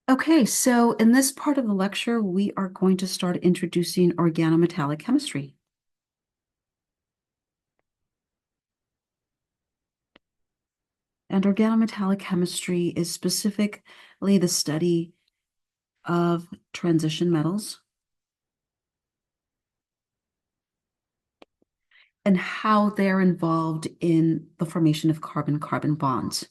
Okay, so in this part of the lecture, we are going to start introducing organometallic chemistry. And organometallic chemistry is specifically the study of transition metals and how they're involved in the formation of carbon-carbon bonds.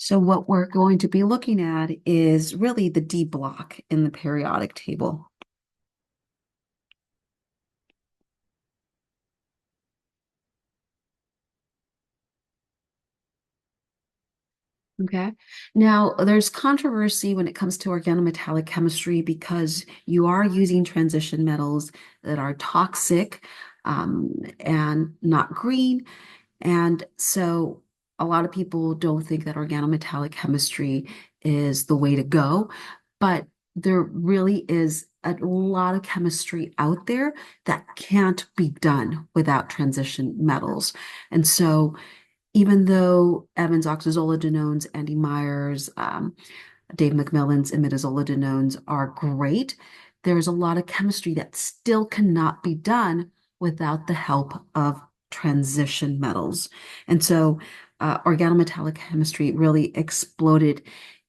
So what we're going to be looking at is really the D block in the periodic table. Okay. Now, there's controversy when it comes to organometallic chemistry because you are using transition metals that are toxic and not green. And so a lot of people don't think that organometallic chemistry is the way to go, but there really is a lot of chemistry out there that can't be done without transition metals. And so even though Evans oxazolidinones, Andy Myers, Dave McMillan's imidazolidinones are great, there's a lot of chemistry that still cannot be done without the help of transition metals. And so organometallic chemistry really exploded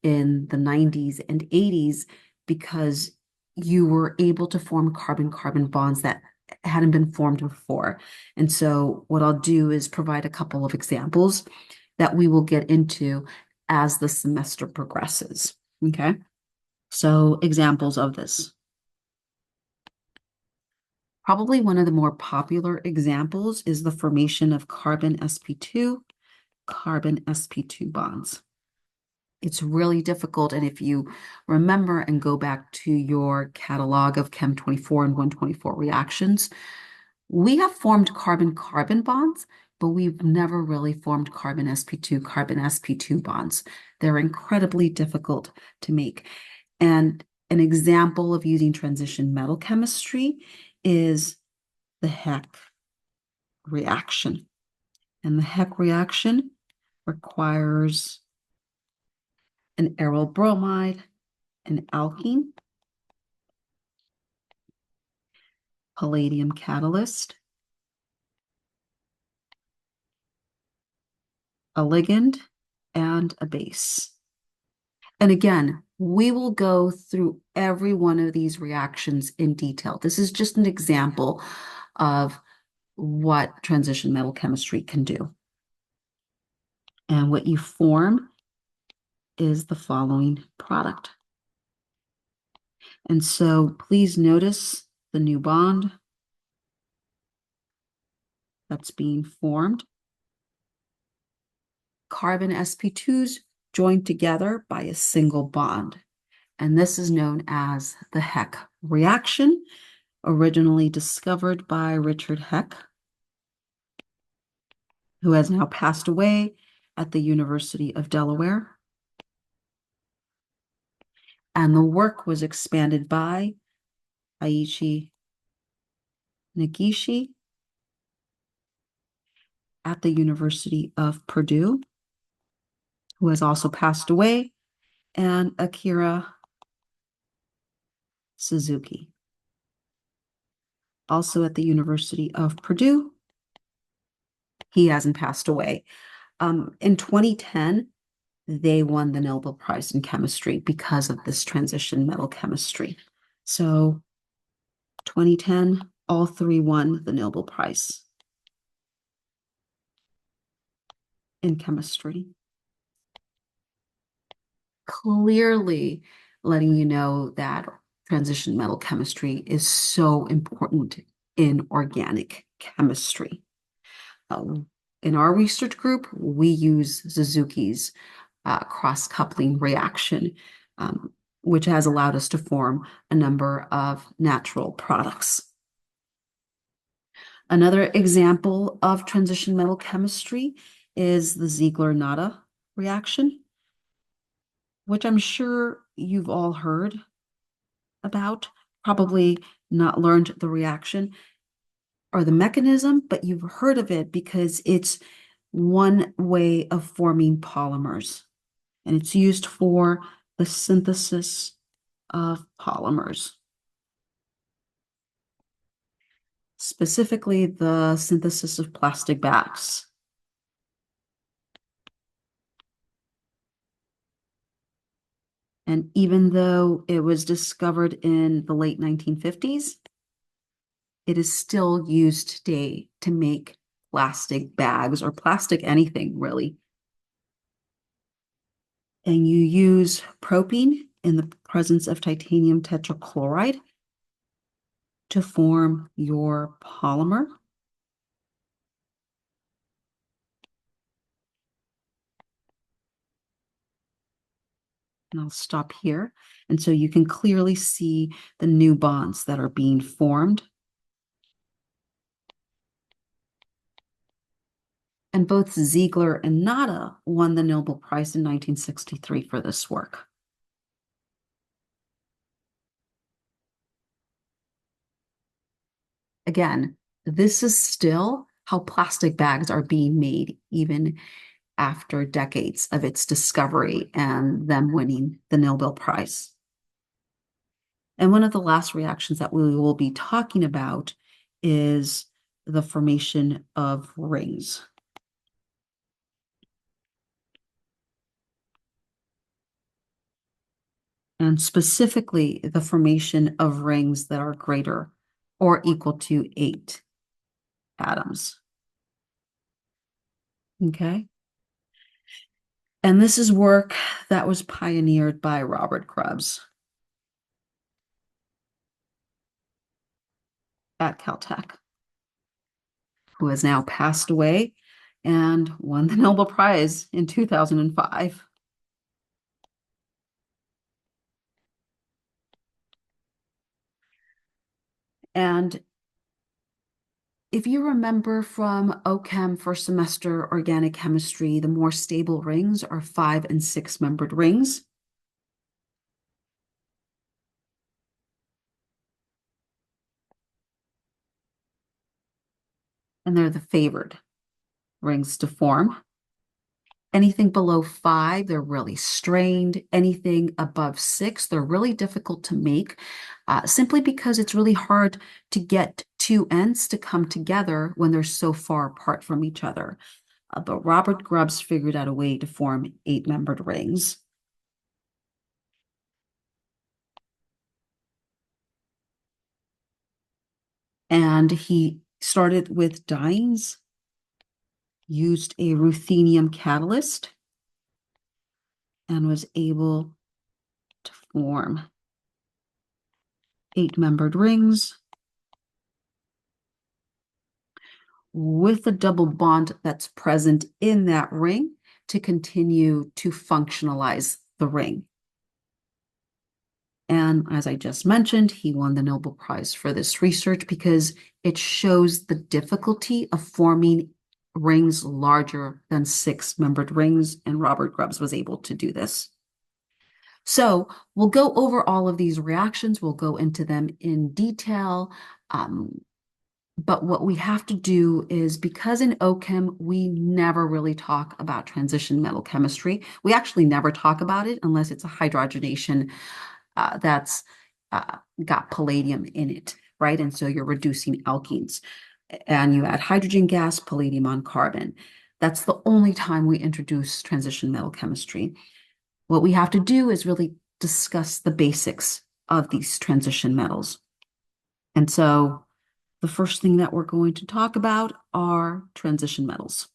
in the 90s and 80s because you were able to form carbon-carbon bonds that hadn't been formed before. And so what I'll do is provide a couple of examples that we will get into as the semester progresses. Okay. So examples of this. Probably one of the more popular examples is the formation of carbon sp2, carbon sp2 bonds. It's really difficult. And if you remember and go back to your catalog of Chem 24 and 124 reactions, we have formed carbon-carbon bonds, but we've never really formed carbon sp2 bonds. They're incredibly difficult to make. And an example of using transition metal chemistry is the Heck reaction. And the Heck reaction requires an aryl bromide, an alkene, palladium catalyst, a ligand, and a base. And again, we will go through every one of these reactions in detail. This is just an example of what transition metal chemistry can do. And what you form is the following product. And so please notice the new bond that's being formed. Carbon sp2s joined together by a single bond. And this is known as the Heck reaction, originally discovered by Richard Heck, who has now passed away at the University of Delaware. And the work was expanded by Aichi Negishi at the University of Purdue, who has also passed away, and Akira Suzuki, also at the University of Purdue. He hasn't passed away. In 2010, they won the Nobel Prize in Chemistry because of this transition metal chemistry. So 2010, all three won the Nobel Prize in chemistry. Clearly letting you know that transition metal chemistry is so important in organic chemistry. In our research group, we use Suzuki's cross-coupling reaction, which has allowed us to form a number of natural products. Another example of transition metal chemistry is the Ziegler-Natta reaction. which I'm sure you've all heard about, probably not learned the reaction or the mechanism, but you've heard of it because it's one way of forming polymers, and it's used for the synthesis of polymers, specifically the synthesis of plastic bags. And even though it was discovered in the late 1950s, it is still used today to make plastic bags or plastic anything, really. And you use propene in the presence of titanium tetrachloride to form your polymer. And I'll stop here. And so you can clearly see the new bonds that are being formed. And both Ziegler and Nada won the Nobel Prize in 1963 for this work. Again, this is still how plastic bags are being made, even after decades of its discovery and them winning the Nobel Prize. And one of the last reactions that we will be talking about is the formation of rings. And specifically the formation of rings that are greater or equal to 8 atoms. Okay. And this is work that was pioneered by Robert Grubbs at Caltech, who has now passed away and won the Nobel Prize in 2005. And if you remember from OChem first semester organic chemistry, the more stable rings are 5 and 6 membered rings. And they're the favored rings to form. Anything below 5, they're really strained. Anything above 6, they're really difficult to make, simply because it's really hard to get two ends to come together when they're so far apart from each other. But Robert Grubbs figured out a way to form 8-membered rings. And he started with dyes, used a ruthenium catalyst, and was able to form 8-membered rings with the double bond that's present in that ring to continue to functionalize the ring. And as I just mentioned, he won the Nobel Prize for this research because it shows the difficulty of forming rings larger than 6-membered rings, and Robert Grubbs was able to do this. So we'll go over all of these reactions. We'll go into them in detail. But what we have to do is, because in OChem, we never really talk about transition metal chemistry. We actually never talk about it unless it's a hydrogenation that's got palladium in it, right? And so you're reducing alkenes and you add hydrogen gas, palladium on carbon. That's the only time we introduce transition metal chemistry. What we have to do is really discuss the basics of these transition metals. And so the first thing that we're going to talk about are transition metals.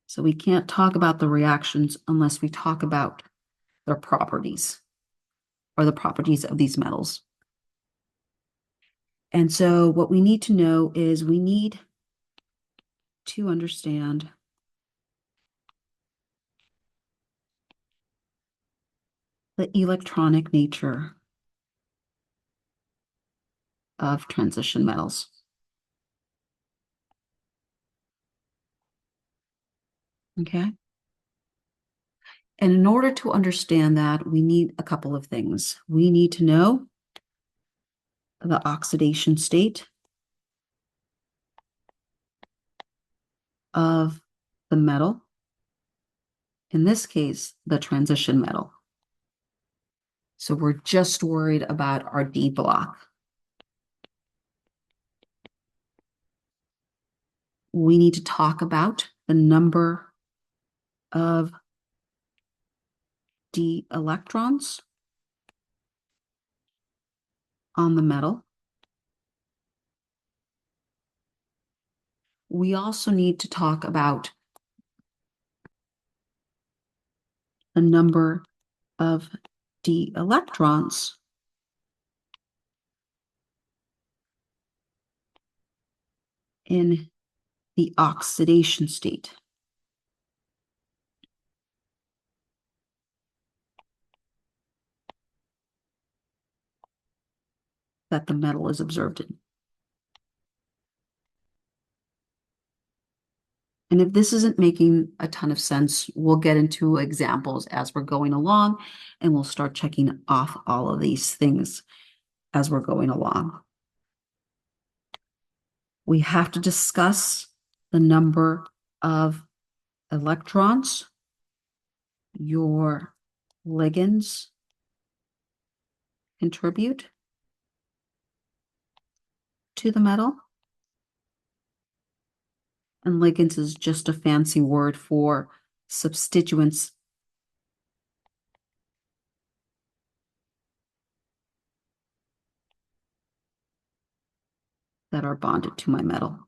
So we can't talk about the reactions unless we talk about their properties or the properties of these metals. And so what we need to know is we need to understand the electronic nature of transition metals. Okay. And in order to understand that, we need a couple of things. We need to know the oxidation state of the metal, in this case, the transition metal. So we're just worried about our D block. We need to talk about the number of D electrons on the metal. We also need to talk about the number of D electrons in the oxidation state. That the metal is observed in. And if this isn't making a ton of sense, we'll get into examples as we're going along, and we'll start checking off all of these things as we're going along. We have to discuss the number of electrons your ligands contribute to the metal. And ligands is just a fancy word for substituents that are bonded to my metal.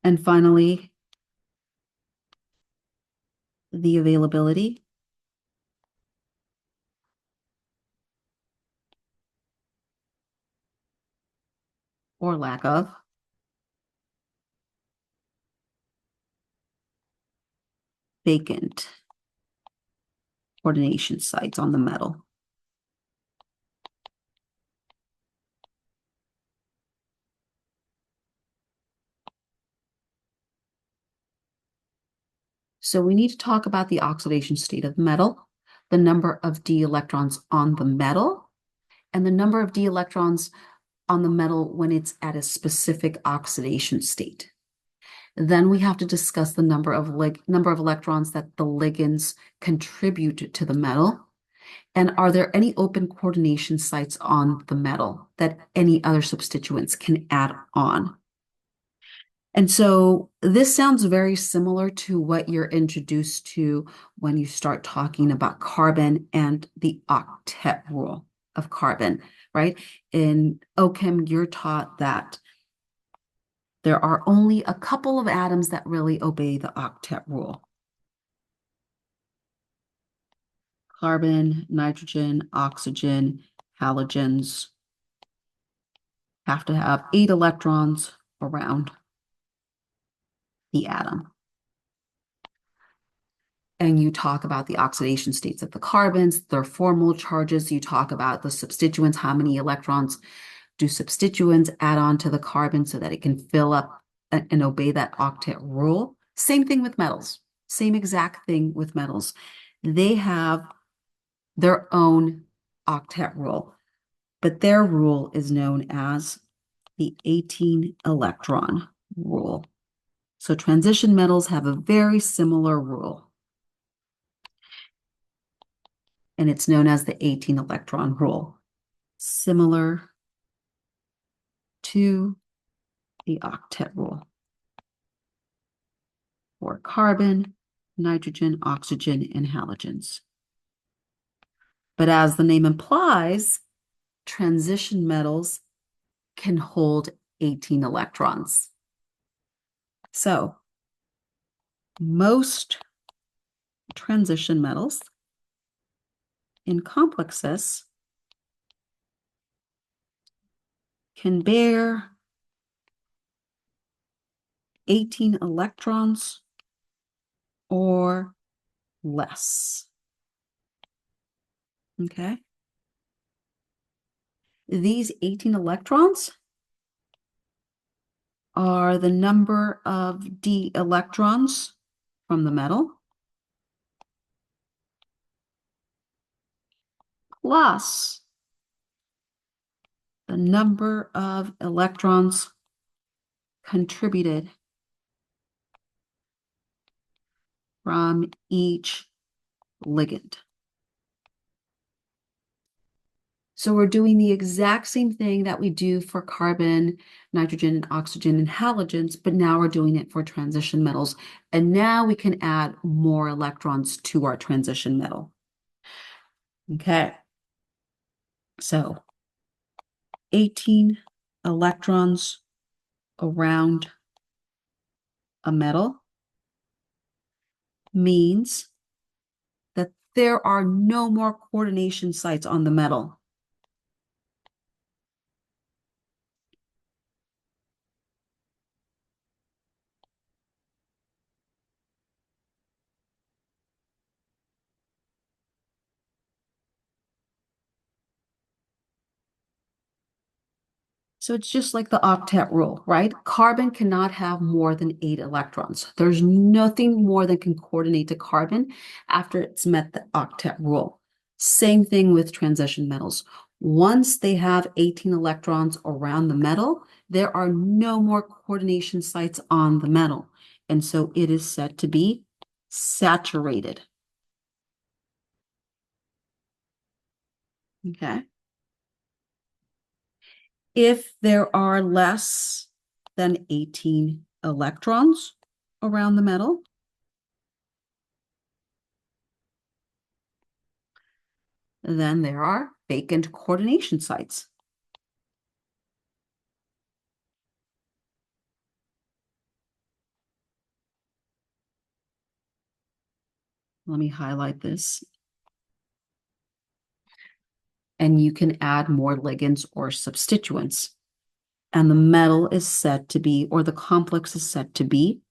And finally, the availability or lack of vacant coordination sites on the metal. So we need to talk about the oxidation state of metal, the number of d electrons on the metal, and the number of d electrons on the metal when it's at a specific oxidation state. Then we have to discuss the number of electrons that the ligands contribute to the metal. And are there any open coordination sites on the metal that any other substituents can add on? And so this sounds very similar to what you're introduced to when you start talking about carbon and the octet rule of carbon, right? In OChem, you're taught that there are only a couple of atoms that really obey the octet rule. Carbon, nitrogen, oxygen, halogens have to have 8 electrons around the atom. And you talk about the oxidation states of the carbons, their formal charges. You talk about the substituents, how many electrons do substituents add on to the carbon so that it can fill up and obey that octet rule. Same thing with metals. Same exact thing with metals. They have their own octet rule, but their rule is known as the 18 electron rule. So transition metals have a very similar rule. And it's known as the 18 electron rule, similar to the octet rule for carbon, nitrogen, oxygen, and halogens. But as the name implies, transition metals can hold 18 electrons. So most transition metals in complexes can bear 18 electrons or less. Okay. These 18 electrons are the number of d electrons from the metal plus the number of electrons contributed from each ligand. So we're doing the exact same thing that we do for carbon, nitrogen, and oxygen and halogens, but now we're doing it for transition metals. And now we can add more electrons to our transition metal. Okay. So 18 electrons around a metal means that there are no more coordination sites on the metal. So it's just like the octet rule, right? Carbon cannot have more than 8 electrons. There's nothing more that can coordinate to carbon after it's met the octet rule. Same thing with transition metals. Once they have 18 electrons around the metal, there are no more coordination sites on the metal. And so it is said to be saturated. Okay. If there are less than 18 electrons around the metal, then there are vacant coordination sites. Let me highlight this. And you can add more ligands or substituents. And the metal is said to be, or the complex is said to be,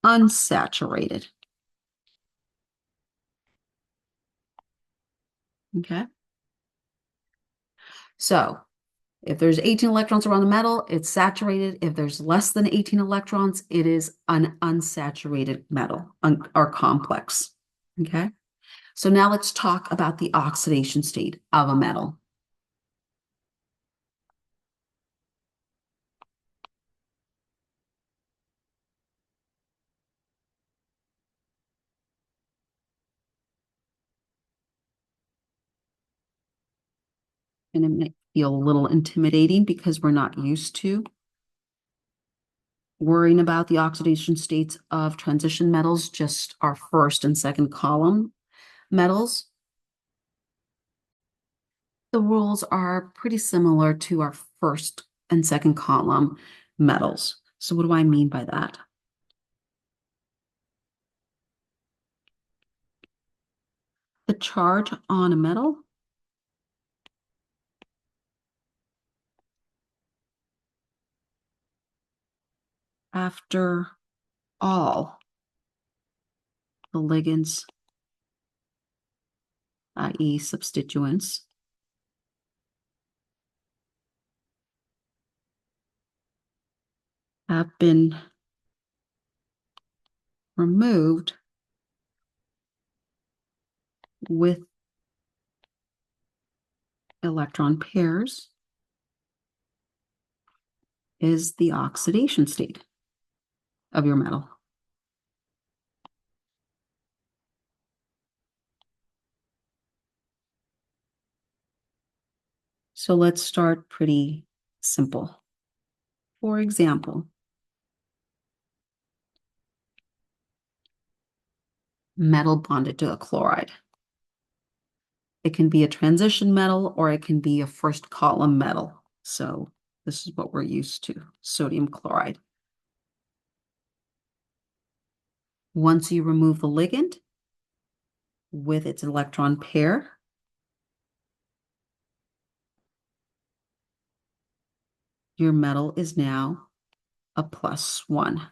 unsaturated. Okay. So if there's 18 electrons around the metal, it's saturated. If there's less than 18 electrons, it is an unsaturated metal or complex. Okay. So now let's talk about the oxidation state of a metal. And it might feel a little intimidating because we're not used to worrying about the oxidation states of transition metals, just our first and second column metals. The rules are pretty similar to our first and second column metals. So what do I mean by that? The charge on a metal after all the ligands, i.e. substituents, have been removed with electron pairs is the oxidation state of your metal. So let's start pretty simple. For example, metal bonded to a chloride. It can be a transition metal or it can be a first column metal. So this is what we're used to, sodium chloride. Once you remove the ligand with its electron pair, your metal is now a +1.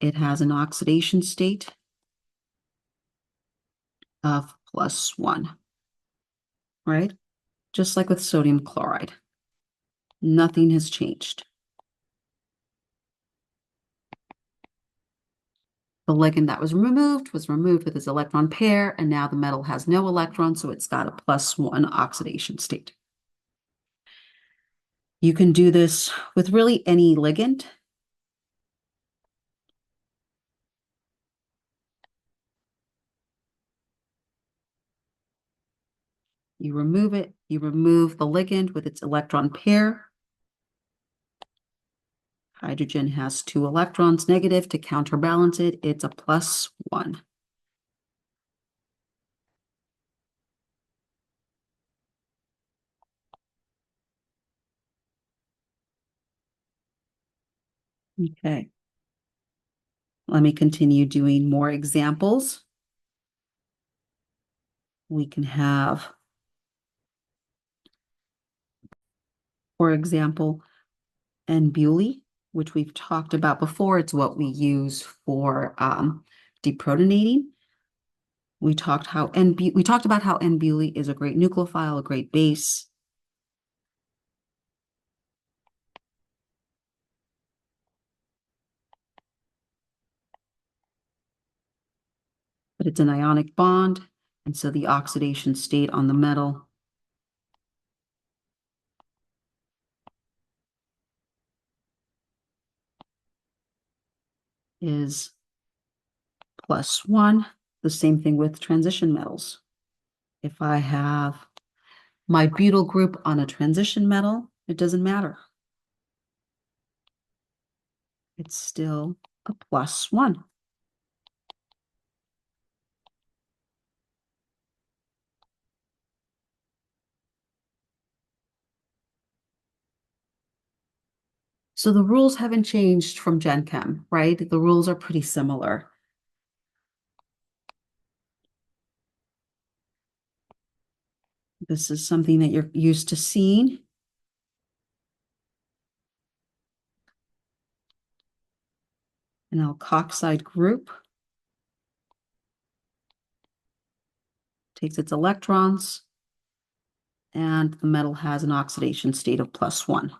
It has an oxidation state of +1, right? Just like with sodium chloride. Nothing has changed. The ligand that was removed with its electron pair, and now the metal has no electron, so it's got a +1 oxidation state. You can do this with really any ligand. You remove it, you remove the ligand with its electron pair. Hydrogen has 2 electrons negative to counterbalance it. It's a +1. Okay. Let me continue doing more examples. We can have, for example, N-butylene, which we've talked about before. It's what we use for deprotonating. We talked about how N-butylene is a great nucleophile, a great base. But it's an ionic bond, and so the oxidation state on the metal is +1. The same thing with transition metals. If I have my butyl group on a transition metal, it doesn't matter. It's still a +1. So the rules haven't changed from Gen Chem, right? The rules are pretty similar. This is something that you're used to seeing. An alkoxide group takes its electrons, and the metal has an oxidation state of +1.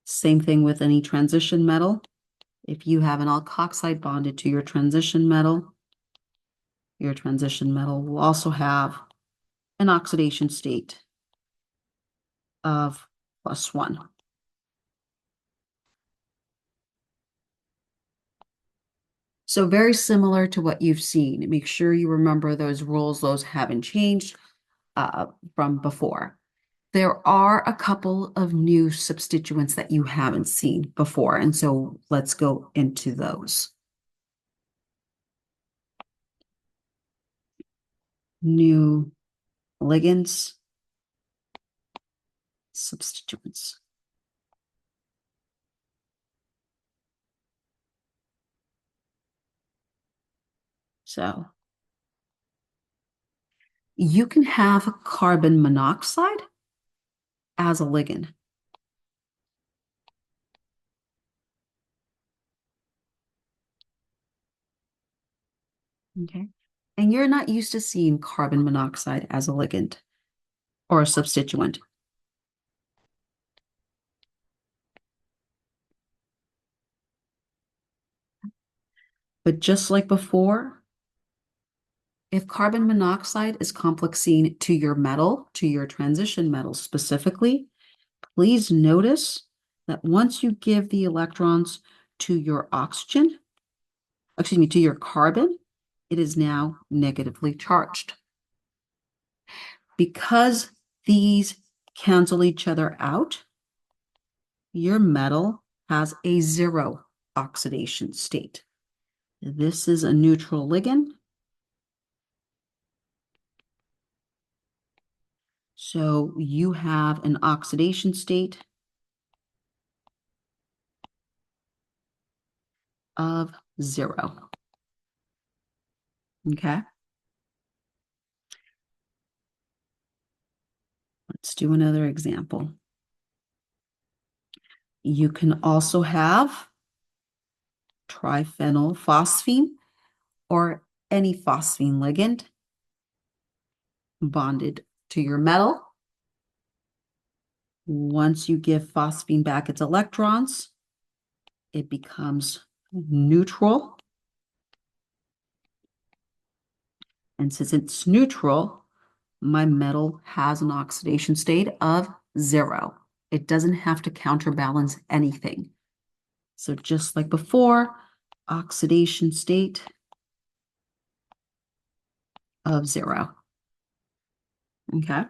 Same thing with any transition metal. If you have an alkoxide bonded to your transition metal will also have an oxidation state of +1. So very similar to what you've seen. Make sure you remember those rules. Those haven't changed from before. There are a couple of new substituents that you haven't seen before, and so let's go into those. New ligands, substituents. So you can have carbon monoxide as a ligand. Okay. And you're not used to seeing carbon monoxide as a ligand or a substituent. But just like before, if carbon monoxide is complexing to your metal, to your transition metal specifically, please notice that once you give the electrons to your oxygen, to your carbon, it is now negatively charged. Because these cancel each other out, your metal has a 0 oxidation state. This is a neutral ligand. So you have an oxidation state of 0. Okay. Let's do another example. You can also have triphenylphosphine or any phosphine ligand bonded to your metal. Once you give phosphine back its electrons, it becomes neutral. And since it's neutral, my metal has an oxidation state of 0. It doesn't have to counterbalance anything. So just like before, oxidation state of 0. Okay.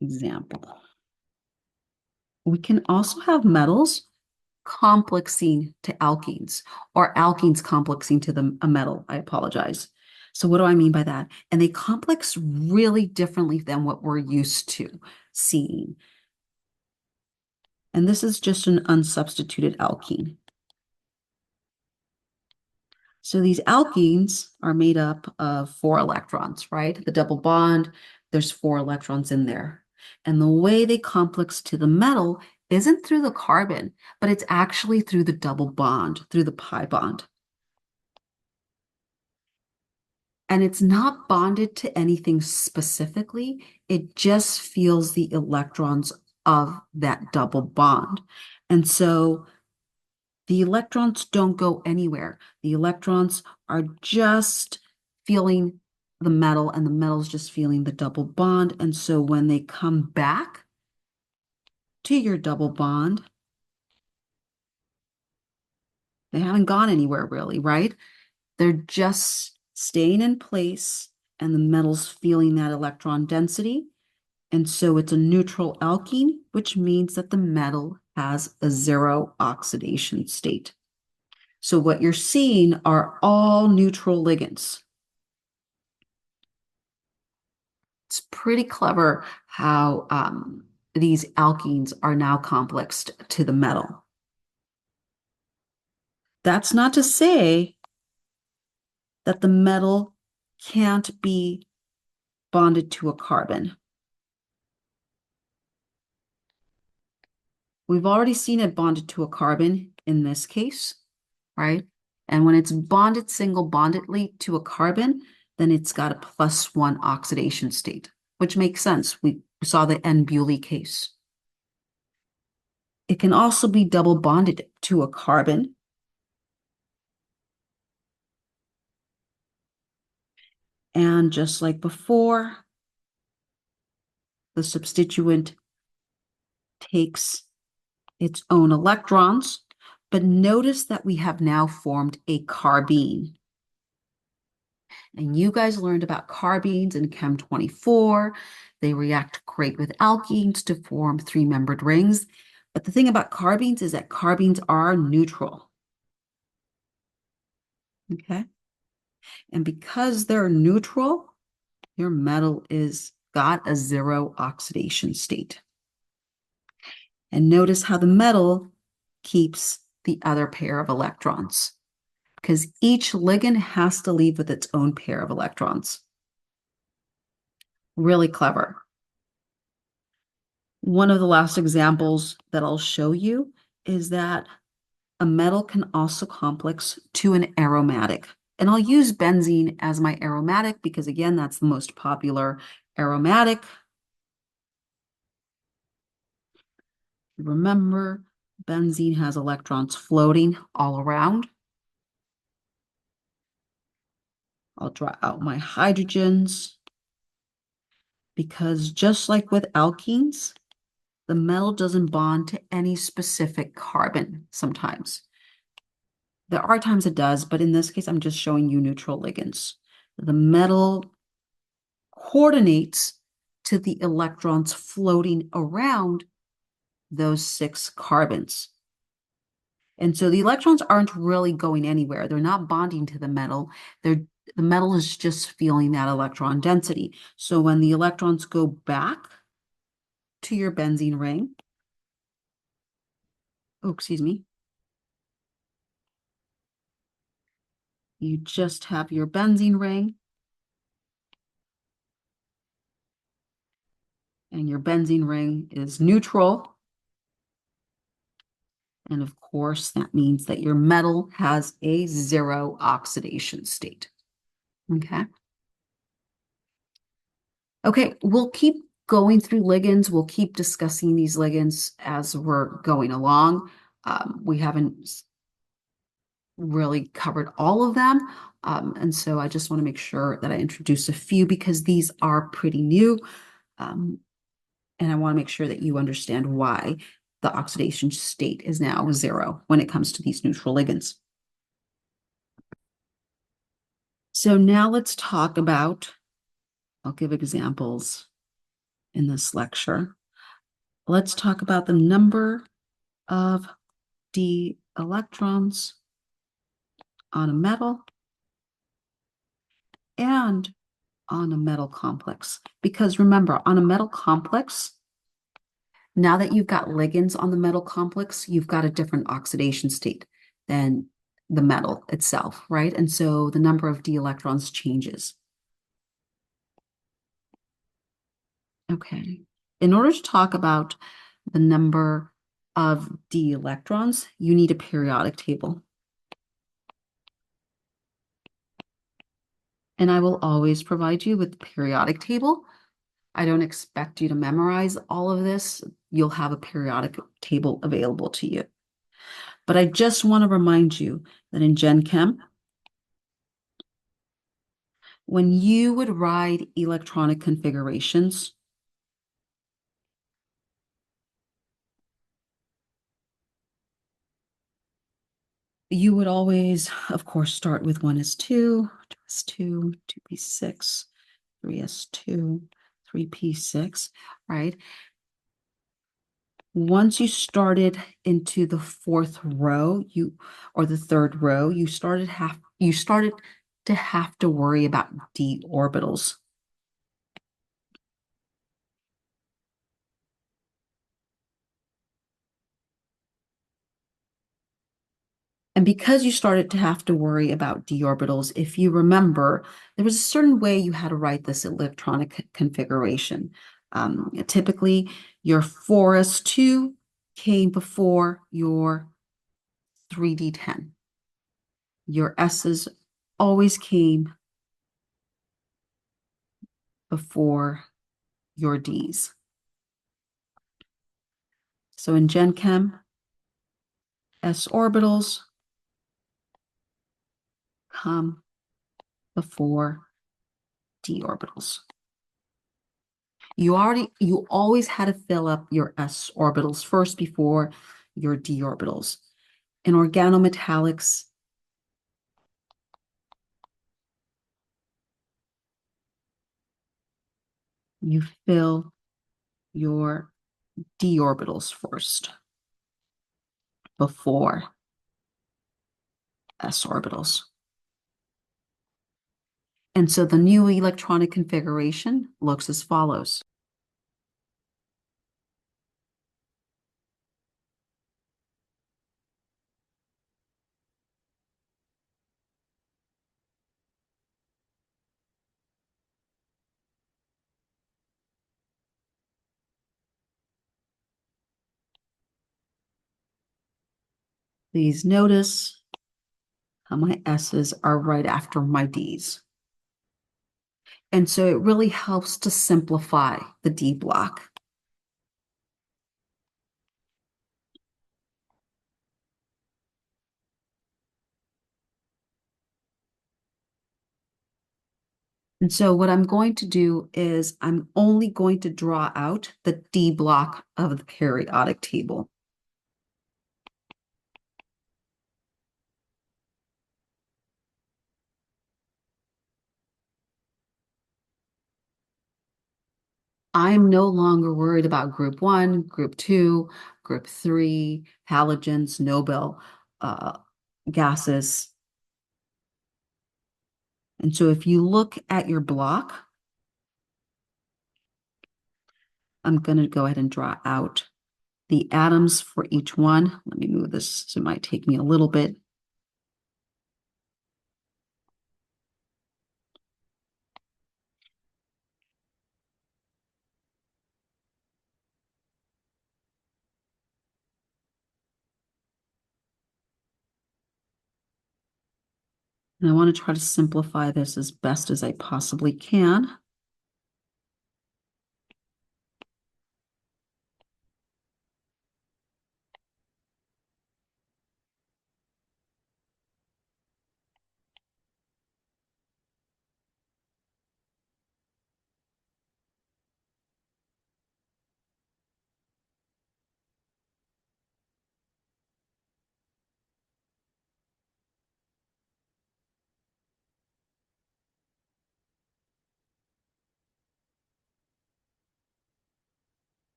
Example. We can also have metals complexing to alkenes, or alkenes complexing to a metal. I apologize. So what do I mean by that? And they complex really differently than what we're used to seeing. And this is just an unsubstituted alkene. So these alkenes are made up of 4 electrons, right? The double bond, there's 4 electrons in there. And the way they complex to the metal isn't through the carbon, but it's actually through the double bond, through the pi bond. And it's not bonded to anything specifically. It just feels the electrons of that double bond. And so the electrons don't go anywhere. The electrons are just feeling the metal, and the metal's just feeling the double bond. And so when they come back to your double bond, they haven't gone anywhere really, right? They're just staying in place, and the metal's feeling that electron density. And so it's a neutral alkene, which means that the metal has a 0 oxidation state. So what you're seeing are all neutral ligands. It's pretty clever how these alkenes are now complexed to the metal. That's not to say that the metal can't be bonded to a carbon. We've already seen it bonded to a carbon in this case, right? And when it's bonded single bondedly to a carbon, then it's got a +1 oxidation state, which makes sense. We saw the N-Bewley case. It can also be double bonded to a carbon. And just like before, the substituent takes its own electrons, but notice that we have now formed a carbene. And you guys learned about carbenes in Chem 24. They react great with alkenes to form 3-membered rings. But the thing about carbenes is that carbenes are neutral. Okay? And because they're neutral, your metal is got a 0 oxidation state. And notice how the metal keeps the other pair of electrons, because each ligand has to leave with its own pair of electrons. Really clever. One of the last examples that I'll show you is that a metal can also complex to an aromatic. And I'll use benzene as my aromatic because, again, that's the most popular aromatic. Remember, benzene has electrons floating all around. I'll draw out my hydrogens because just like with alkenes, the metal doesn't bond to any specific carbon sometimes. There are times it does, but in this case, I'm just showing you neutral ligands. The metal coordinates to the electrons floating around those 6 carbons. And so the electrons aren't really going anywhere. They're not bonding to the metal. The metal is just feeling that electron density. So when the electrons go back to your benzene ring, oh, excuse me, you just have your benzene ring, and your benzene ring is neutral. And of course, that means that your metal has a 0 oxidation state. Okay. Okay, we'll keep going through ligands. We'll keep discussing these ligands as we're going along. We haven't really covered all of them. And so I just want to make sure that I introduce a few because these are pretty new. Um, and I want to make sure that you understand why the oxidation state is now zero when it comes to these neutral ligands. So now let's talk about, I'll give examples in this lecture. Let's talk about the number of d electrons on a metal and on a metal complex. Because remember, on a metal complex, now that you've got ligands on the metal complex, you've got a different oxidation state than the metal itself, right? And so the number of d electrons changes. Okay. In order to talk about the number of d electrons, you need a periodic table. And I will always provide you with the periodic table. I don't expect you to memorize all of this. You'll have a periodic table available to you. But I just want to remind you that in Gen Chem, when you would write electronic configurations, you would always, of course, start with 1s2, 2s2, 2p6, 3s2, 3p6, right? Once you started into the fourth row, or the third row, you started to have to worry about d orbitals. And because you started to have to worry about d orbitals, if you remember, there was a certain way you had to write this electronic configuration. Typically, your 4s2 came before your 3d10. Your s's always came before your d's. So in Gen Chem, s orbitals come before d orbitals. You always had to fill up your s orbitals first before your d orbitals. In organometallics, you fill your d orbitals first before s orbitals. And so the new electronic configuration looks as follows. Please notice how my s's are right after my d's. And so it really helps to simplify the d block. And so what I'm going to do is I'm only going to draw out the d block of the periodic table. I'm no longer worried about group 1, group 2, group 3, halogens, Nobel gases. And so if you look at your block, I'm going to go ahead and draw out the atoms for each one. Let me move this, so it might take me a little bit. And I want to try to simplify this as best as I possibly can.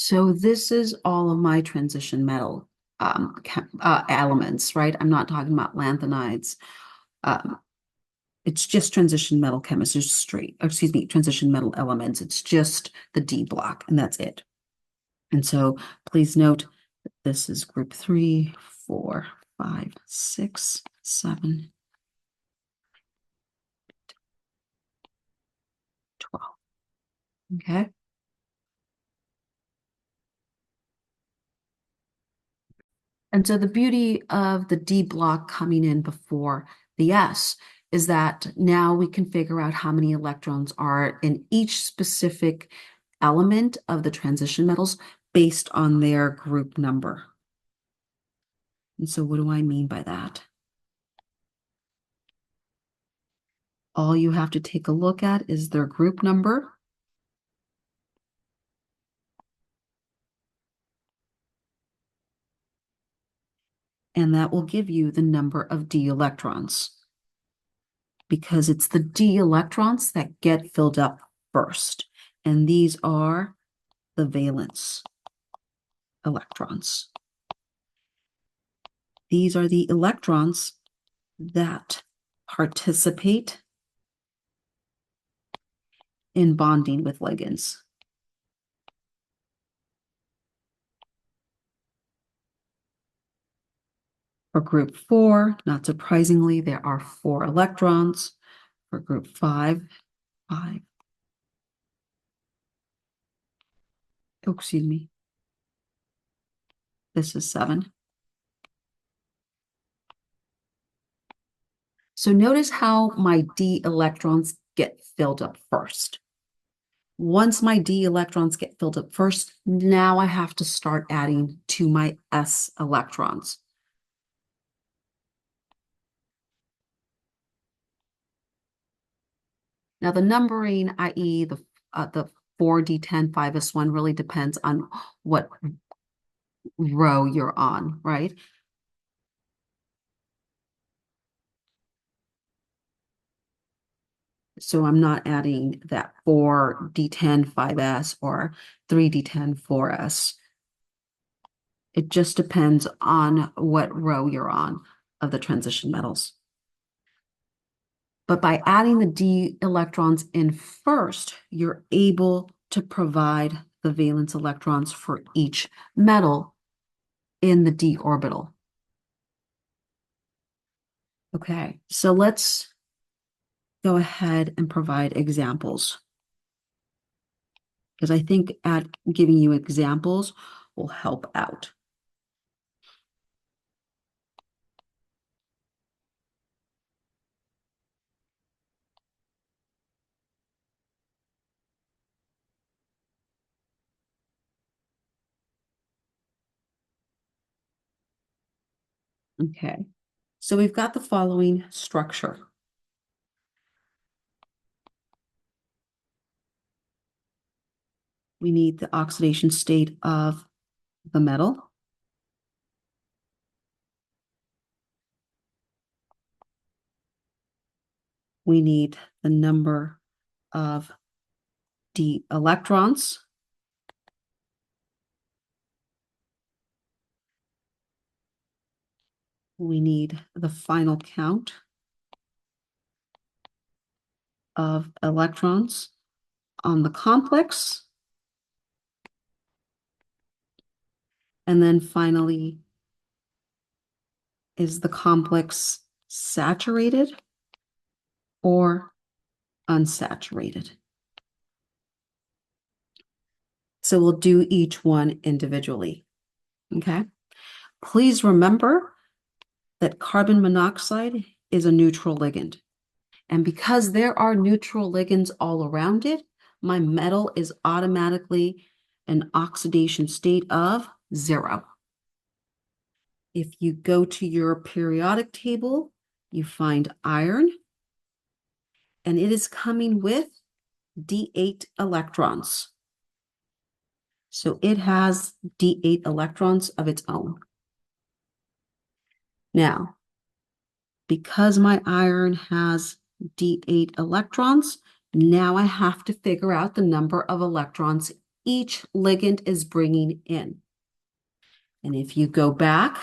So this is all of my transition metal elements, right? I'm not talking about lanthanides. Um, it's just transition metal chemistry, or excuse me, transition metal elements. It's just the D block, and that's it. And so please note that this is group 3, 4, 5, 6, 7, 12. Okay. And so the beauty of the D block coming in before the S is that now we can figure out how many electrons are in each specific element of the transition metals based on their group number. And so what do I mean by that? All you have to take a look at is their group number. And that will give you the number of D electrons, because it's the D electrons that get filled up first. And these are the valence electrons. These are the electrons that participate in bonding with ligands. For group 4, not surprisingly, there are 4 electrons. For group 5, 5. Oh, excuse me. This is 7. So notice how my D electrons get filled up first. Once my D electrons get filled up first, now I have to start adding to my S electrons. Now the numbering, i.e. the 4D10, 5S1 really depends on what row you're on, right? So I'm not adding that 4D10, 5S or 3D10, 4S. It just depends on what row you're on of the transition metals. But by adding the D electrons in first, you're able to provide the valence electrons for each metal in the D orbital. Okay, so let's go ahead and provide examples, because I think at giving you examples will help out. Okay, so we've got the following structure. We need the oxidation state of the metal. We need the number of D electrons. We need the final count of electrons on the complex. And then finally, is the complex saturated or unsaturated? So we'll do each one individually, okay? Please remember that carbon monoxide is a neutral ligand. And because there are neutral ligands all around it, my metal is automatically an oxidation state of 0. If you go to your periodic table, you find iron, and it is coming with D8 electrons. So it has D8 electrons of its own. Now, because my iron has D8 electrons, now I have to figure out the number of electrons each ligand is bringing in. And if you go back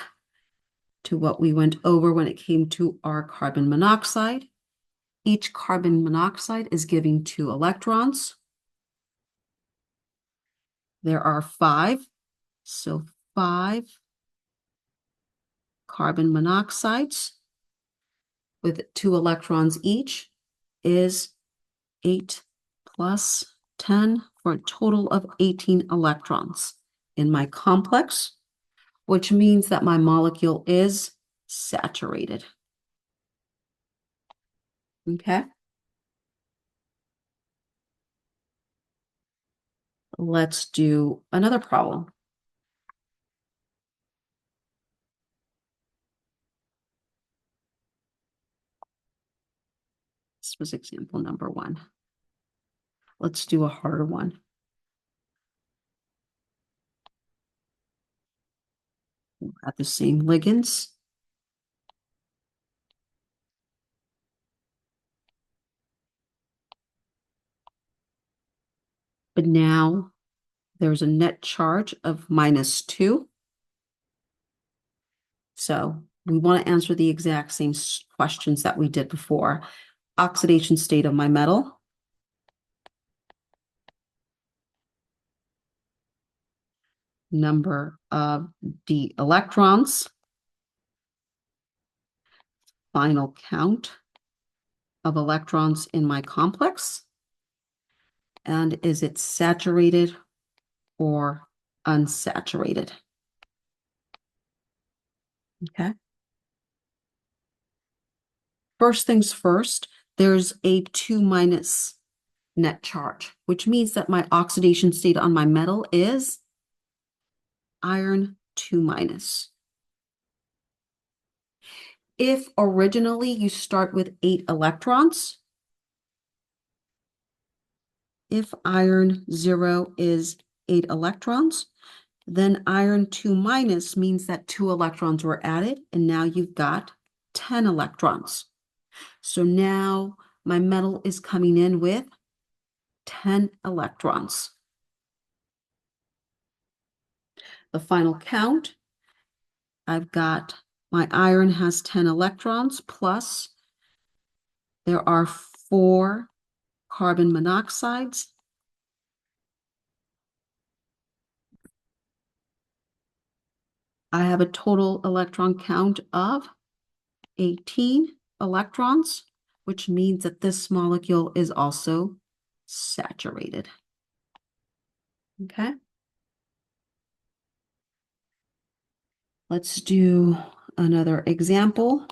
to what we went over when it came to our carbon monoxide, each carbon monoxide is giving 2 electrons. There are 5, so 5 carbon monoxides with 2 electrons each is 8 plus 10 for a total of 18 electrons in my complex, which means that my molecule is saturated. Okay. Let's do another problem. This was example number 1. Let's do a harder one. At the same ligands. But now there's a net charge of -2. So we want to answer the exact same questions that we did before. Oxidation state of my metal. Number of d electrons. Final count of electrons in my complex. And is it saturated or unsaturated? Okay. First things first, there's a 2- net charge, which means that my oxidation state on my metal is iron 2-. If originally you start with 8 electrons, if iron 0 is 8 electrons, then iron 2- means that 2 electrons were added, and now you've got 10 electrons. So now my metal is coming in with 10 electrons. The final count, I've got my iron has 10 electrons plus there are 4 carbon monoxides. I have a total electron count of 18 electrons, which means that this molecule is also saturated. Okay. Let's do another example.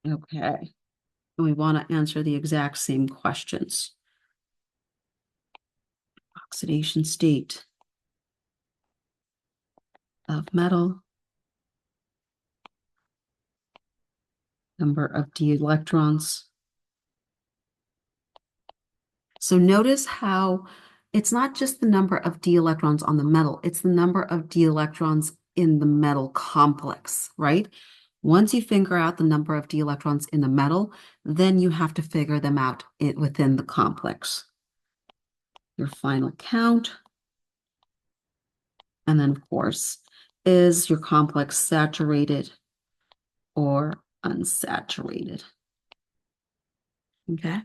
Okay. We want to answer the exact same questions. Oxidation state of metal, number of d electrons. So notice how it's not just the number of d electrons on the metal, it's the number of d electrons in the metal complex, right? Once you figure out the number of d electrons in the metal, then you have to figure them out within the complex. Your final count. And then, of course, is your complex saturated or unsaturated? Okay.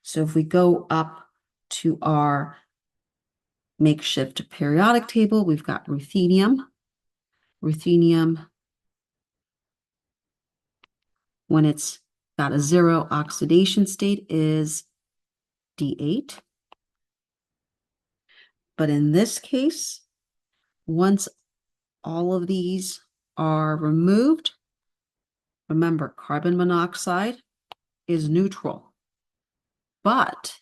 So if we go up to our makeshift periodic table, we've got ruthenium. Ruthenium, when it's got a 0 oxidation state, is D8. But in this case, once all of these are removed, remember, carbon monoxide is neutral, but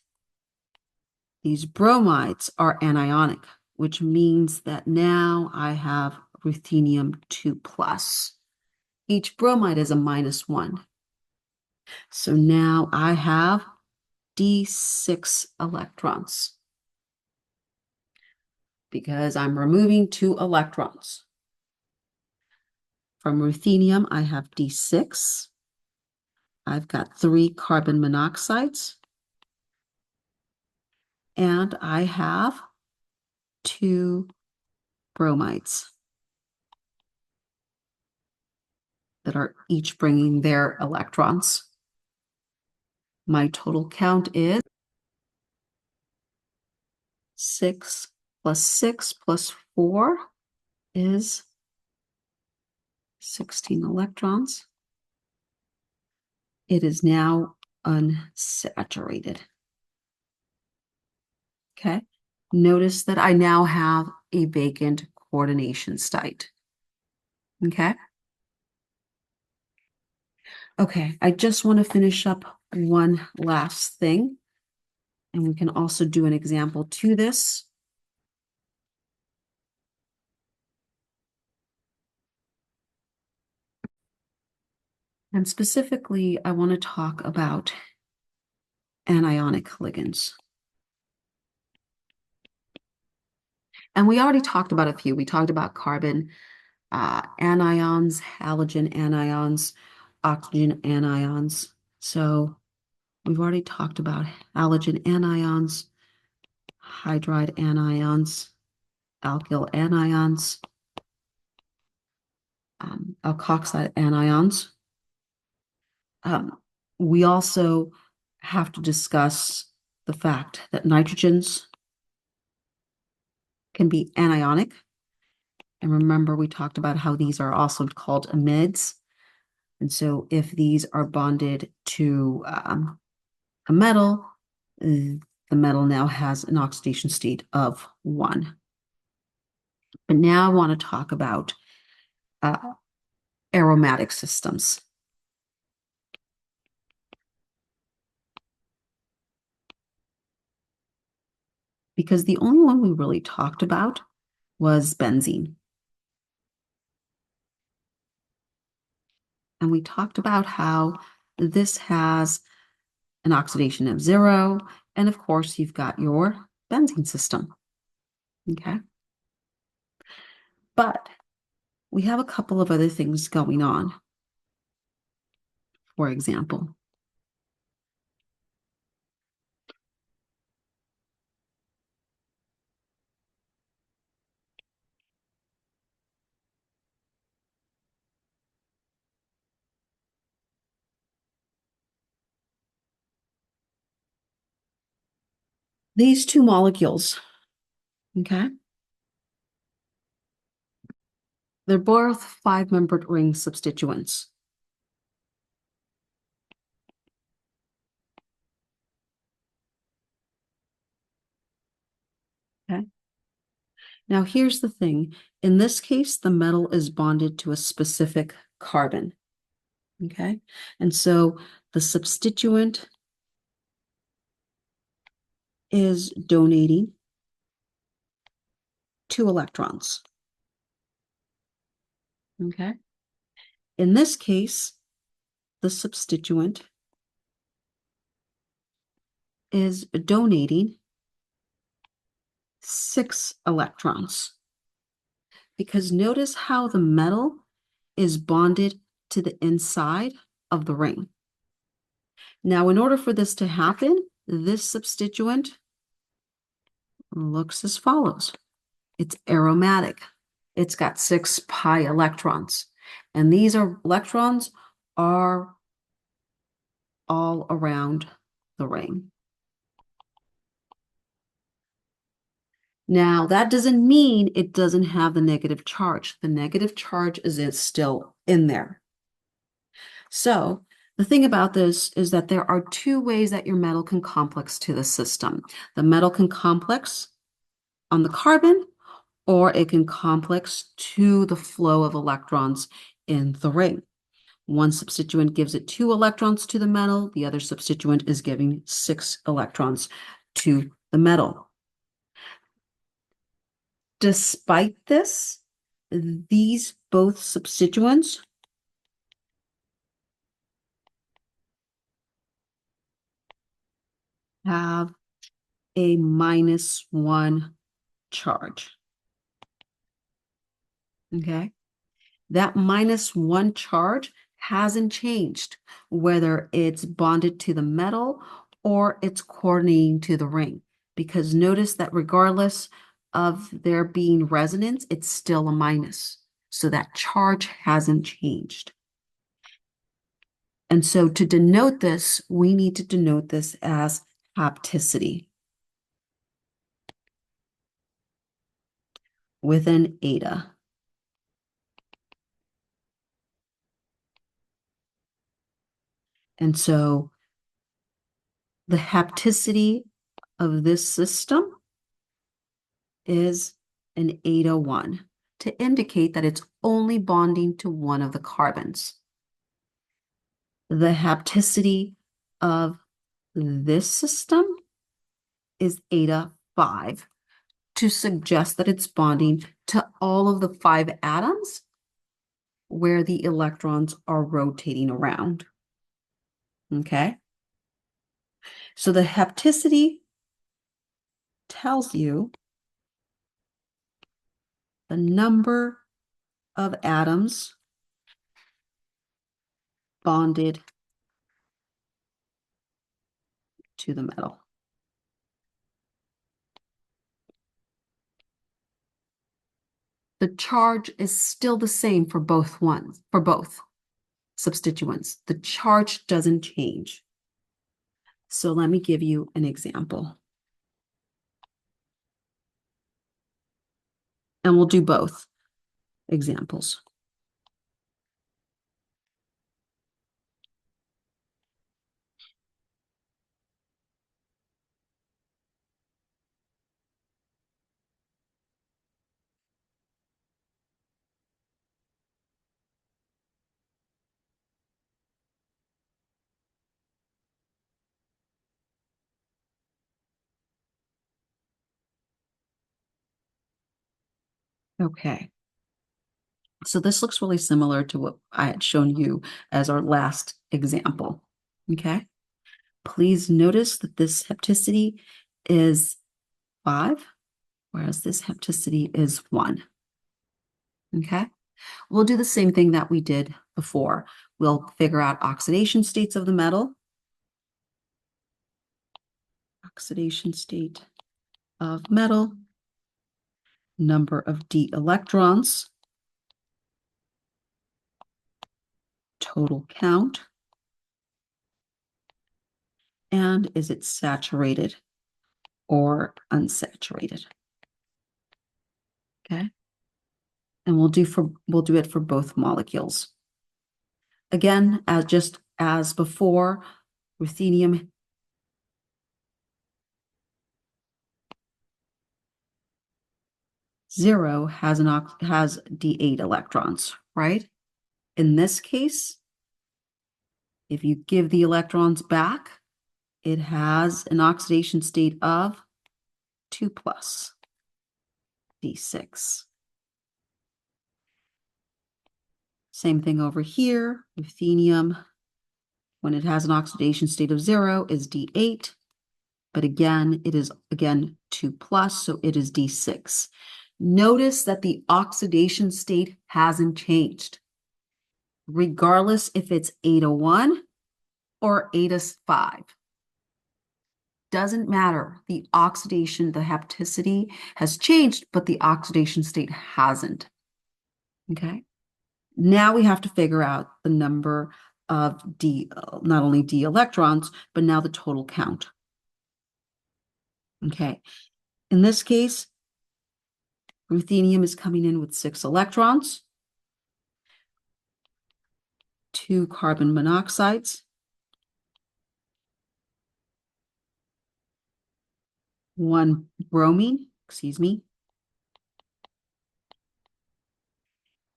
these bromides are anionic, which means that now I have ruthenium 2 plus. Each bromide is a -1. So now I have D6 electrons because I'm removing 2 electrons. From ruthenium, I have D6. I've got 3 carbon monoxides. And I have 2 bromides that are each bringing their electrons. My total count is 6 plus 6 plus 4 is 16 electrons. It is now unsaturated. Okay. Notice that I now have a vacant coordination site. Okay. Okay, I just want to finish up one last thing, and we can also do an example to this. And specifically, I want to talk about anionic ligands. And we already talked about a few. We talked about carbon anions, halogen anions, oxygen anions. So we've already talked about halogen anions, hydride anions, alkyl anions, alkoxide anions. We also have to discuss the fact that nitrogens can be anionic. And remember, we talked about how these are also called amides. And so if these are bonded to a metal, the metal now has an oxidation state of 1. But now I want to talk about aromatic systems. Because the only one we really talked about was benzene. And we talked about how this has an oxidation of 0. And of course, you've got your benzene system. Okay. But we have a couple of other things going on. For example, these 2 molecules, okay, they're both 5-membered ring substituents. Okay. Now here's the thing. In this case, the metal is bonded to a specific carbon. Okay. And so the substituent is donating 2 electrons. Okay. In this case, the substituent is donating 6 electrons. Because notice how the metal is bonded to the inside of the ring. Now, in order for this to happen, this substituent looks as follows. It's aromatic. It's got 6 pi electrons. And these electrons are all around the ring. Now, that doesn't mean it doesn't have the negative charge. The negative charge is still in there. So the thing about this is that there are 2 ways that your metal can complex to the system. The metal can complex on the carbon, or it can complex to the flow of electrons in the ring. One substituent gives it 2 electrons to the metal. The other substituent is giving 6 electrons to the metal. Despite this, these both substituents have a -1 charge. Okay. That -1 charge hasn't changed, whether it's bonded to the metal or it's coordinating to the ring. Because notice that regardless of there being resonance, it's still a minus. So that charge hasn't changed. And so to denote this, we need to denote this as hapticity with an eta. And so the hapticity of this system is an eta 1 to indicate that it's only bonding to one of the carbons. The hapticity of this system is eta 5 to suggest that it's bonding to all of the 5 atoms where the electrons are rotating around. Okay? So the hapticity tells you the number of atoms bonded to the metal. The charge is still the same for both substituents. The charge doesn't change. So let me give you an example. And we'll do both examples. Okay. So this looks really similar to what I had shown you as our last example. Okay. Please notice that this hapticity is 5, whereas this hapticity is 1. Okay. We'll do the same thing that we did before. We'll figure out oxidation states of the metal. Oxidation state of metal, number of d electrons, total count, and is it saturated or unsaturated? Okay. And we'll do it for both molecules. Again, just as before, ruthenium zero has D8 electrons, right? In this case, if you give the electrons back, it has an oxidation state of 2 plus D6. Same thing over here. Ruthenium, when it has an oxidation state of 0, is D8. But again, it is, 2 plus, so it is D6. Notice that the oxidation state hasn't changed, regardless if it's eta 1 or eta 5. Doesn't matter. The oxidation, the hapticity has changed, but the oxidation state hasn't. Okay. Now we have to figure out the number of not only d electrons, but now the total count. Okay. In this case, ruthenium is coming in with 6 electrons, 2 carbon monoxides, 1 bromine,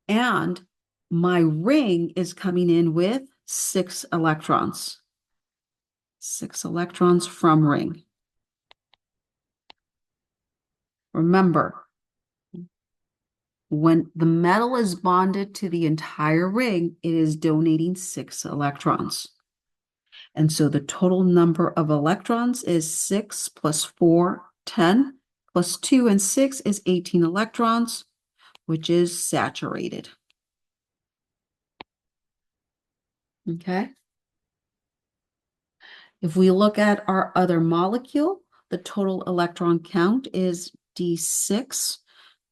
and my ring is coming in with 6 electrons. 6 electrons from ring. Remember, When the metal is bonded to the entire ring, it is donating 6 electrons. And so the total number of electrons is 6 plus 4, 10, plus 2 and 6 is 18 electrons, which is saturated. Okay. If we look at our other molecule, the total electron count is D6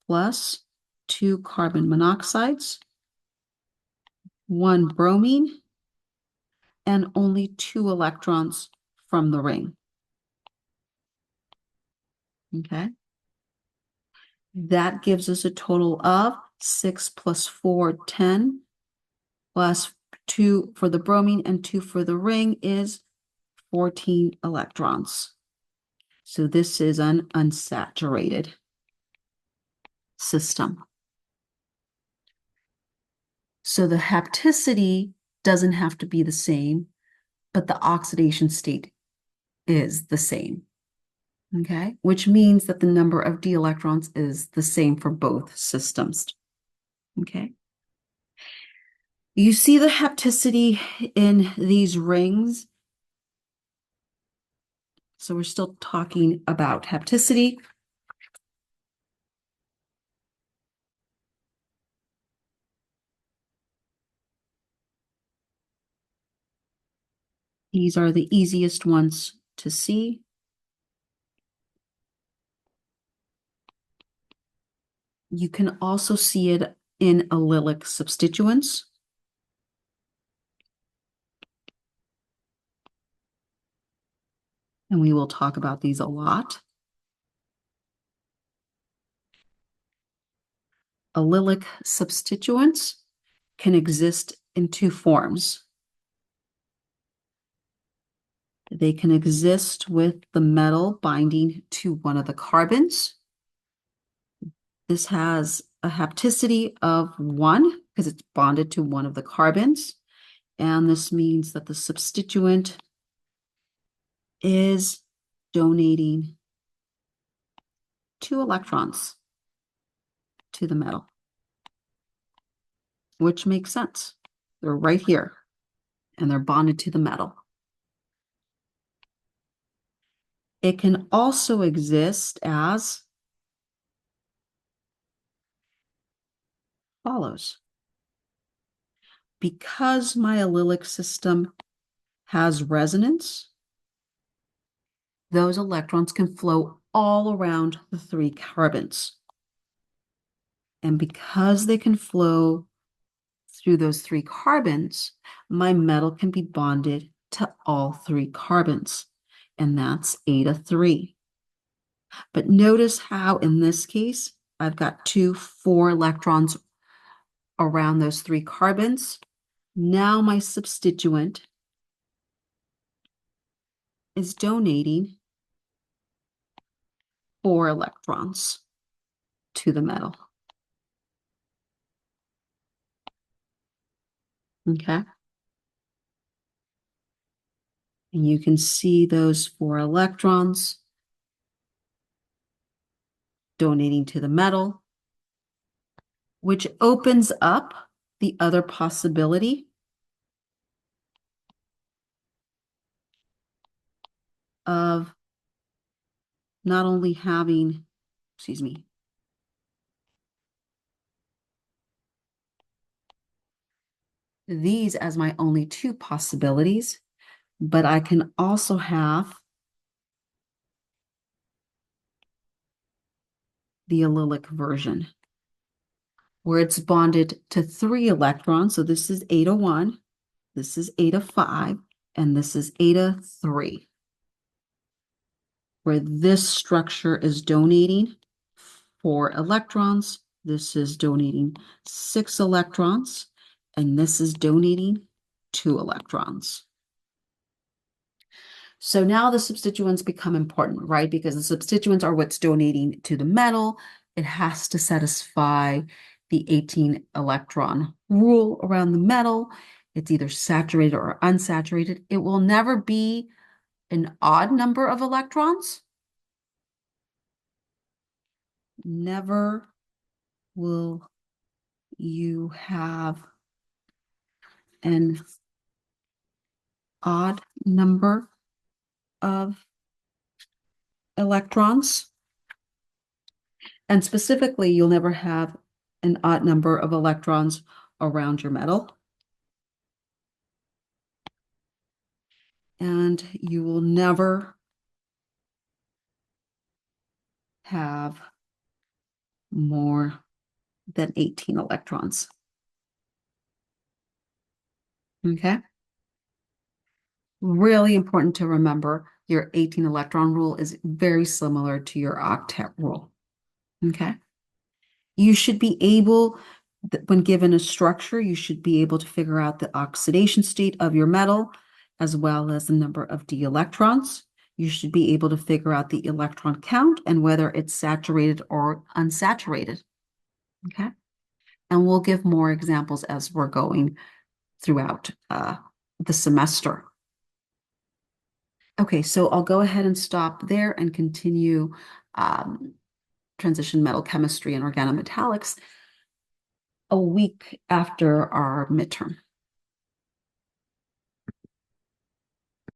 plus 2 carbon monoxides, 1 bromine, and only 2 electrons from the ring. Okay. That gives us a total of 6 plus 4, 10, plus 2 for the bromine and 2 for the ring is 14 electrons. So this is an unsaturated system. So the hapticity doesn't have to be the same, but the oxidation state is the same. Okay, which means that the number of d electrons is the same for both systems. Okay. You see the hapticity in these rings. So we're still talking about hapticity. These are the easiest ones to see. You can also see it in allylic substituents. And we will talk about these a lot. Allylic substituents can exist in 2 forms. They can exist with the metal binding to one of the carbons. This has a hapticity of 1 because it's bonded to one of the carbons. And this means that the substituent is donating 2 electrons to the metal, which makes sense. They're right here, and they're bonded to the metal. It can also exist as follows. Because my allylic system has resonance, those electrons can flow all around the 3 carbons. And because they can flow through those 3 carbons, my metal can be bonded to all 3 carbons. And that's eta 3. But notice how in this case, I've got 4 electrons around those 3 carbons. Now my substituent is donating 4 electrons to the metal. Okay. And you can see those 4 electrons donating to the metal, which opens up the other possibility of not only having, these as my only 2 possibilities, but I can also have the allylic version where it's bonded to 3 electrons. So this is eta 1, this is eta 5, and this is eta 3, where this structure is donating 4 electrons, this is donating 6 electrons, and this is donating 2 electrons. So now the substituents become important, right? Because the substituents are what's donating to the metal. It has to satisfy the 18 electron rule around the metal. It's either saturated or unsaturated. It will never be an odd number of electrons. Never will you have an odd number of electrons? And specifically, you'll never have an odd number of electrons around your metal. And you will never have more than 18 electrons. Okay? Really important to remember your 18 electron rule is very similar to your octet rule. Okay? You should be able, when given a structure, you should be able to figure out the oxidation state of your metal as well as the number of d electrons. You should be able to figure out the electron count and whether it's saturated or unsaturated. Okay? And we'll give more examples as we're going throughout the semester. Okay, so I'll go ahead and stop there and continue transition metal chemistry and organometallics a week after our midterm.